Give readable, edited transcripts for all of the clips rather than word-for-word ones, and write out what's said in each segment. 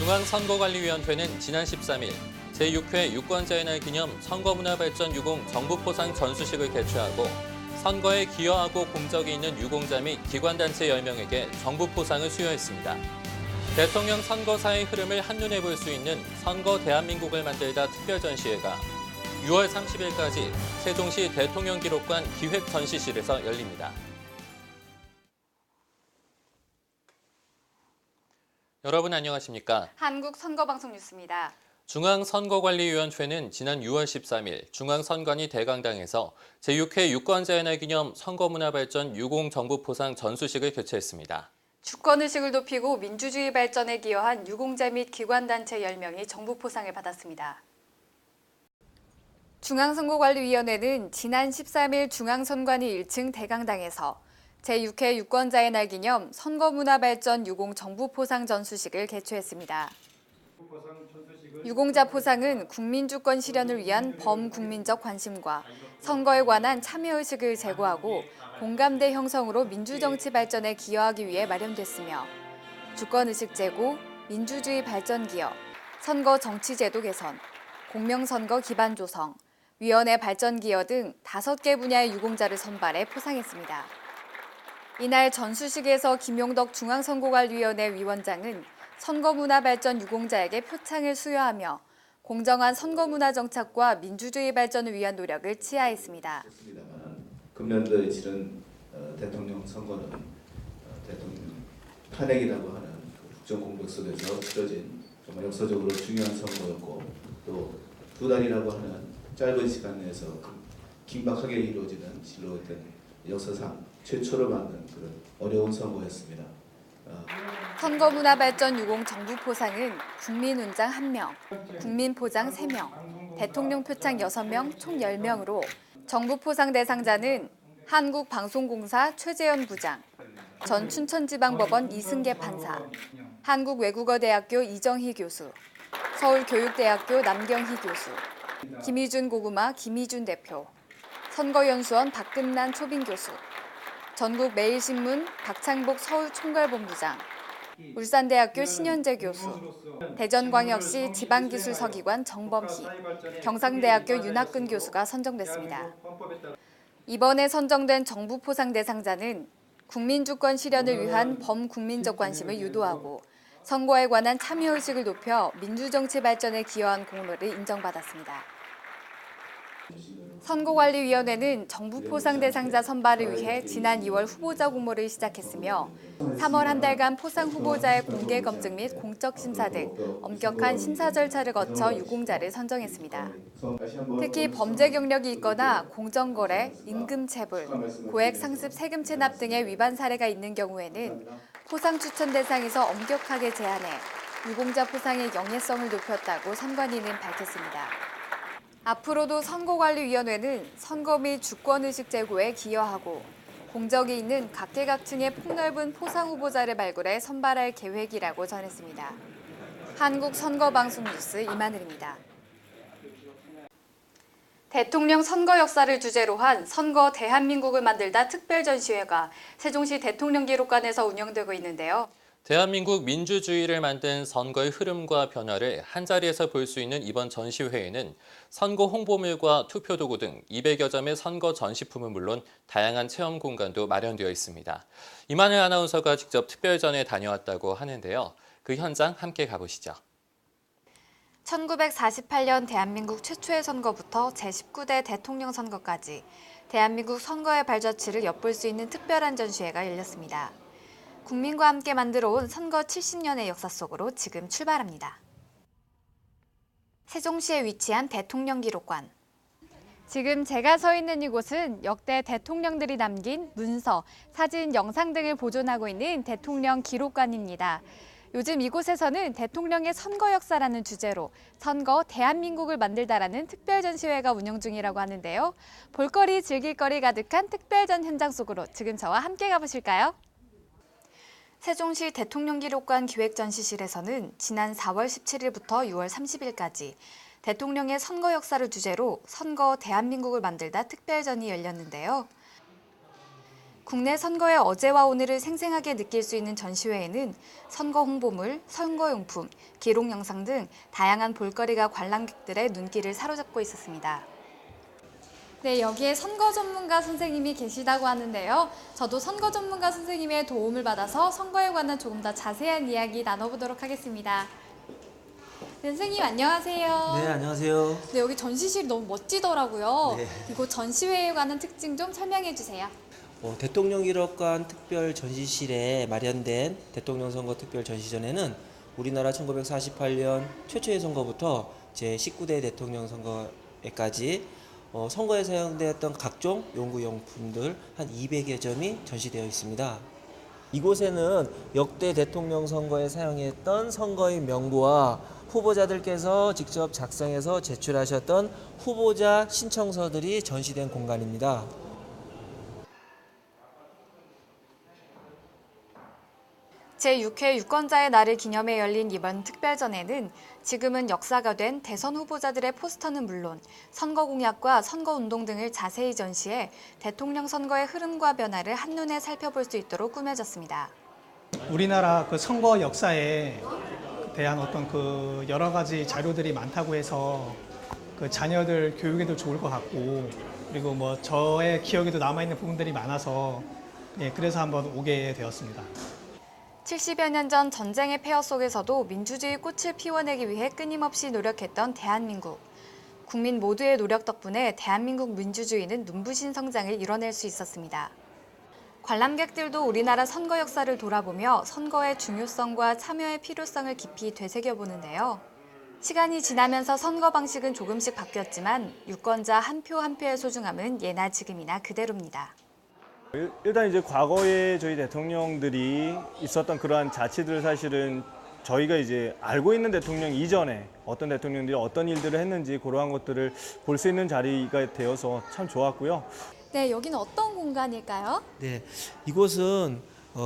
중앙선거관리위원회는 지난 13일 제6회 유권자의 날 기념 선거문화발전 유공 정부포상 전수식을 개최하고 선거에 기여하고 공적이 있는 유공자 및 기관단체 10명에게 정부포상을 수여했습니다. 대통령 선거사의 흐름을 한눈에 볼 수 있는 선거 대한민국을 만들다 특별전시회가 6월 30일까지 세종시 대통령기록관 기획전시실에서 열립니다. 여러분 안녕하십니까? 한국선거방송 뉴스입니다. 중앙선거관리위원회는 지난 6월 13일 중앙선관위 대강당에서 제6회 유권자의 날 기념 선거문화발전 유공정부포상 전수식을 개최했습니다. 주권의식을 높이고 민주주의 발전에 기여한 유공자 및 기관단체 10명이 정부포상을 받았습니다. 중앙선거관리위원회는 지난 13일 중앙선관위 1층 대강당에서 제6회 유권자의 날 기념 선거문화발전 유공정부포상 전수식을 개최했습니다. 유공자 포상은 국민주권 실현을 위한 범국민적 관심과 선거에 관한 참여의식을 제고하고 공감대 형성으로 민주정치 발전에 기여하기 위해 마련됐으며 주권의식 제고, 민주주의 발전 기여, 선거 정치제도 개선, 공명선거 기반 조성, 위원회 발전 기여 등 5개 분야의 유공자를 선발해 포상했습니다. 이날 전수식에서 김용덕 중앙선거관리위원회 위원장은 선거문화발전 유공자에게 표창을 수여하며 공정한 선거문화 정착과 민주주의 발전을 위한 노력을 치하했습니다. 금년도에 치른 대통령 선거는 대통령 탄핵이라고 하는 국정 공백 속에서 치러진 정말 역사적으로 중요한 선거였고 또 2달이라고 하는 짧은 시간 내에서 긴박하게 이루어지는 실로 역사상 최초로 만든 그런 어려운 선거였습니다. 선거문화발전 유공 정부포상은 국민훈장 1명, 국민포장 3명, 대통령 표창 6명, 총 10명으로 정부포상 대상자는 한국방송공사 최재현 부장, 전 춘천지방법원 이승계 판사, 한국외국어대학교 이정희 교수, 서울교육대학교 남경희 교수, 김희준 고구마 김희준 대표, 선거연수원 박금난 초빙 교수, 전국매일신문 박창복 서울총괄본부장, 울산대학교 신현재 교수, 대전광역시 지방기술서기관 정범희, 경상대학교 윤학근 교수가 선정됐습니다. 이번에 선정된 정부포상 대상자는 국민주권 실현을 위한 범국민적 관심을 유도하고 선거에 관한 참여의식을 높여 민주정치 발전에 기여한 공로를 인정받았습니다. 선거관리위원회는 정부포상 대상자 선발을 위해 지난 2월 후보자 공모를 시작했으며 3월 한 달간 포상 후보자의 공개 검증 및 공적 심사 등 엄격한 심사 절차를 거쳐 유공자를 선정했습니다. 특히 범죄 경력이 있거나 공정거래, 임금체불, 고액 상습 세금 체납 등의 위반 사례가 있는 경우에는 포상 추천 대상에서 엄격하게 제한해 유공자 포상의 영예성을 높였다고 선관위는 밝혔습니다. 앞으로도 선거관리위원회는 선거 및 주권의식 제고에 기여하고 공적이 있는 각계각층의 폭넓은 포상 후보자를 발굴해 선발할 계획이라고 전했습니다. 한국선거방송 뉴스 이만을입니다. 대통령 선거 역사를 주제로 한 선거 대한민국을 만들다 특별전시회가 세종시 대통령기록관에서 운영되고 있는데요. 대한민국 민주주의를 만든 선거의 흐름과 변화를 한자리에서 볼 수 있는 이번 전시회에는 선거 홍보물과 투표도구 등 200여 점의 선거 전시품은 물론 다양한 체험 공간도 마련되어 있습니다. 이만을 아나운서가 직접 특별전에 다녀왔다고 하는데요. 그 현장 함께 가보시죠. 1948년 대한민국 최초의 선거부터 제19대 대통령 선거까지 대한민국 선거의 발자취를 엿볼 수 있는 특별한 전시회가 열렸습니다. 국민과 함께 만들어온 선거 70년의 역사 속으로 지금 출발합니다. 세종시에 위치한 대통령기록관. 지금 제가 서 있는 이곳은 역대 대통령들이 남긴 문서, 사진, 영상 등을 보존하고 있는 대통령 기록관입니다. 요즘 이곳에서는 대통령의 선거 역사라는 주제로 선거 대한민국을 만들다라는 특별전시회가 운영 중이라고 하는데요. 볼거리, 즐길거리 가득한 특별전 현장 속으로 지금 저와 함께 가보실까요? 세종시 대통령기록관 기획전시실에서는 지난 4월 17일부터 6월 30일까지 대통령의 선거 역사를 주제로 선거 대한민국을 만들다 특별전이 열렸는데요. 국내 선거의 어제와 오늘을 생생하게 느낄 수 있는 전시회에는 선거 홍보물, 선거용품, 기록 영상 등 다양한 볼거리가 관람객들의 눈길을 사로잡고 있었습니다. 네, 여기에 선거 전문가 선생님이 계시다고 하는데요. 저도 선거 전문가 선생님의 도움을 받아서 선거에 관한 조금 더 자세한 이야기 나눠보도록 하겠습니다. 네, 선생님 안녕하세요. 네, 안녕하세요. 네, 여기 전시실이 너무 멋지더라고요. 네. 이곳 전시회에 관한 특징 좀 설명해 주세요. 대통령기록관 특별 전시실에 마련된 대통령 선거 특별 전시전에는 우리나라 1948년 최초의 선거부터 제19대 대통령 선거에까지 선거에 사용되었던 각종 연구용품들 한 200여 점이 전시되어 있습니다. 이곳에는 역대 대통령 선거에 사용했던 선거의 명부와 후보자들께서 직접 작성해서 제출하셨던 후보자 신청서들이 전시된 공간입니다. 제6회 유권자의 날을 기념해 열린 이번 특별전에는 지금은 역사가 된 대선 후보자들의 포스터는 물론 선거 공약과 선거운동 등을 자세히 전시해 대통령 선거의 흐름과 변화를 한눈에 살펴볼 수 있도록 꾸며졌습니다. 우리나라 그 선거 역사에 대한 어떤 그 여러 가지 자료들이 많다고 해서 그 자녀들 교육에도 좋을 것 같고, 그리고 뭐 저의 기억에도 남아있는 부분들이 많아서 그래서 한번 오게 되었습니다. 70여 년 전 전쟁의 폐허 속에서도 민주주의 꽃을 피워내기 위해 끊임없이 노력했던 대한민국. 국민 모두의 노력 덕분에 대한민국 민주주의는 눈부신 성장을 이뤄낼 수 있었습니다. 관람객들도 우리나라 선거 역사를 돌아보며 선거의 중요성과 참여의 필요성을 깊이 되새겨보는데요. 시간이 지나면서 선거 방식은 조금씩 바뀌었지만 유권자 한 표 한 표의 소중함은 예나 지금이나 그대로입니다. 일단 이제 과거에 저희 대통령들이 있었던 그러한 자치들을 사실은 저희가 이제 알고 있는 대통령 이전에 어떤 대통령들이 어떤 일들을 했는지 그러한 것들을 볼 수 있는 자리가 되어서 참 좋았고요. 네, 여기는 어떤 공간일까요? 네, 이곳은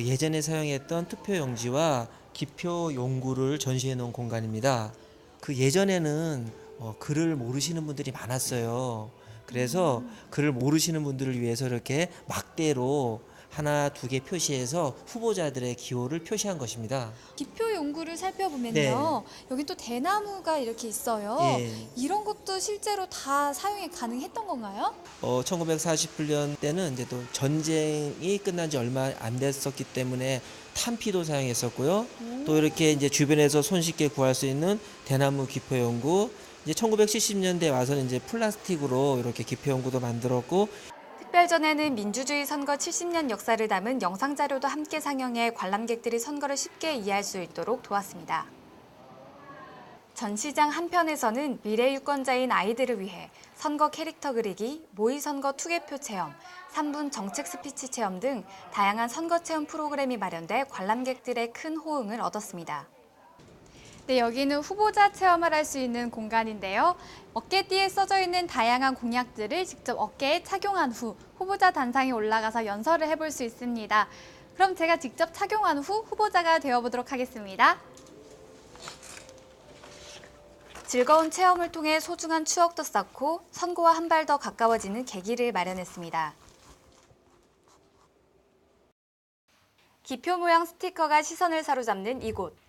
예전에 사용했던 투표용지와 기표 용구를 전시해 놓은 공간입니다. 그 예전에는 글을 모르시는 분들이 많았어요. 그래서 글을 모르시는 분들을 위해서 이렇게 막대로 하나, 두 개 표시해서 후보자들의 기호를 표시한 것입니다. 기표 용구를 살펴보면요. 네. 여기 또 대나무가 이렇게 있어요. 예. 이런 것도 실제로 다 사용이 가능했던 건가요? 1948년 때는 이제 또 전쟁이 끝난 지 얼마 안 됐었기 때문에 탄피도 사용했었고요. 또 이렇게 이제 주변에서 손쉽게 구할 수 있는 대나무 기표 용구, 이제 1970년대 와서는 이제 플라스틱으로 이렇게 기표 용구도 만들었고, 특별전에는 민주주의 선거 70년 역사를 담은 영상 자료도 함께 상영해 관람객들이 선거를 쉽게 이해할 수 있도록 도왔습니다. 전시장 한편에서는 미래 유권자인 아이들을 위해 선거 캐릭터 그리기, 모의선거 투개표 체험, 3분 정책 스피치 체험 등 다양한 선거 체험 프로그램이 마련돼 관람객들의 큰 호응을 얻었습니다. 네, 여기는 후보자 체험을 할 수 있는 공간인데요. 어깨띠에 써져 있는 다양한 공약들을 직접 어깨에 착용한 후 후보자 단상에 올라가서 연설을 해볼 수 있습니다. 그럼 제가 직접 착용한 후 후보자가 되어보도록 하겠습니다. 즐거운 체험을 통해 소중한 추억도 쌓고 선거와 한 발 더 가까워지는 계기를 마련했습니다. 기표 모양 스티커가 시선을 사로잡는 이곳.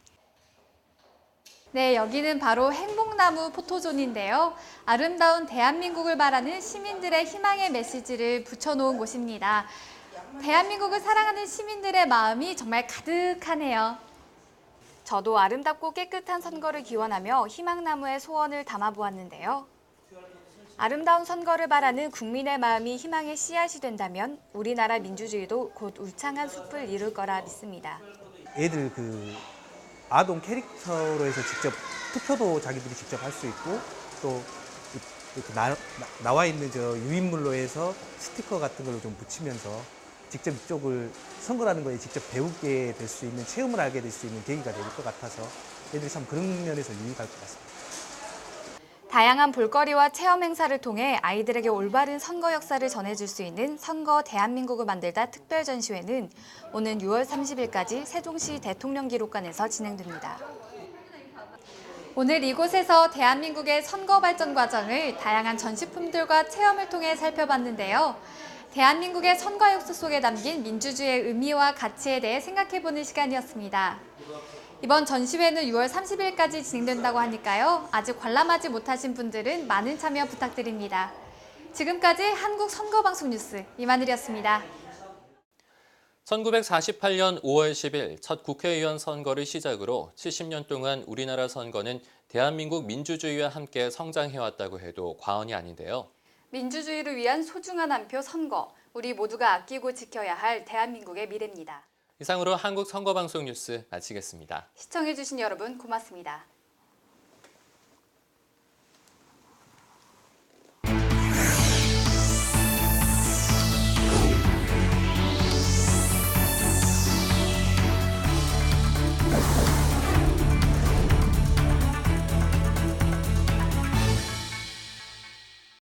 네, 여기는 바로 행복나무 포토존인데요. 아름다운 대한민국을 바라는 시민들의 희망의 메시지를 붙여놓은 곳입니다. 대한민국을 사랑하는 시민들의 마음이 정말 가득하네요. 저도 아름답고 깨끗한 선거를 기원하며 희망나무의 소원을 담아보았는데요. 아름다운 선거를 바라는 국민의 마음이 희망의 씨앗이 된다면 우리나라 민주주의도 곧 울창한 숲을 이룰 거라 믿습니다. 애들 아동 캐릭터로 해서 직접 투표도 자기들이 직접 할 수 있고, 또 이렇게 나와 있는 저 유인물로 해서 스티커 같은 걸로 좀 붙이면서 직접 이쪽을 선거라는 거에 직접 배우게 될 수 있는, 체험을 하게 될 수 있는 계기가 될 것 같아서 애들이 참 그런 면에서 유익할 것 같습니다. 다양한 볼거리와 체험 행사를 통해 아이들에게 올바른 선거 역사를 전해줄 수 있는 선거 대한민국을 만들다 특별전시회는 오는 6월 30일까지 세종시 대통령기록관에서 진행됩니다. 오늘 이곳에서 대한민국의 선거 발전 과정을 다양한 전시품들과 체험을 통해 살펴봤는데요. 대한민국의 선거 역사 속에 담긴 민주주의의 의미와 가치에 대해 생각해보는 시간이었습니다. 이번 전시회는 6월 30일까지 진행된다고 하니까요. 아직 관람하지 못하신 분들은 많은 참여 부탁드립니다. 지금까지 한국선거방송 뉴스 이만일이었습니다. 1948년 5월 10일 첫 국회의원 선거를 시작으로 70년 동안 우리나라 선거는 대한민국 민주주의와 함께 성장해왔다고 해도 과언이 아닌데요. 민주주의를 위한 소중한 한 표 선거, 우리 모두가 아끼고 지켜야 할 대한민국의 미래입니다. 이상으로 한국선거방송 뉴스 마치겠습니다. 시청해주신 여러분 고맙습니다.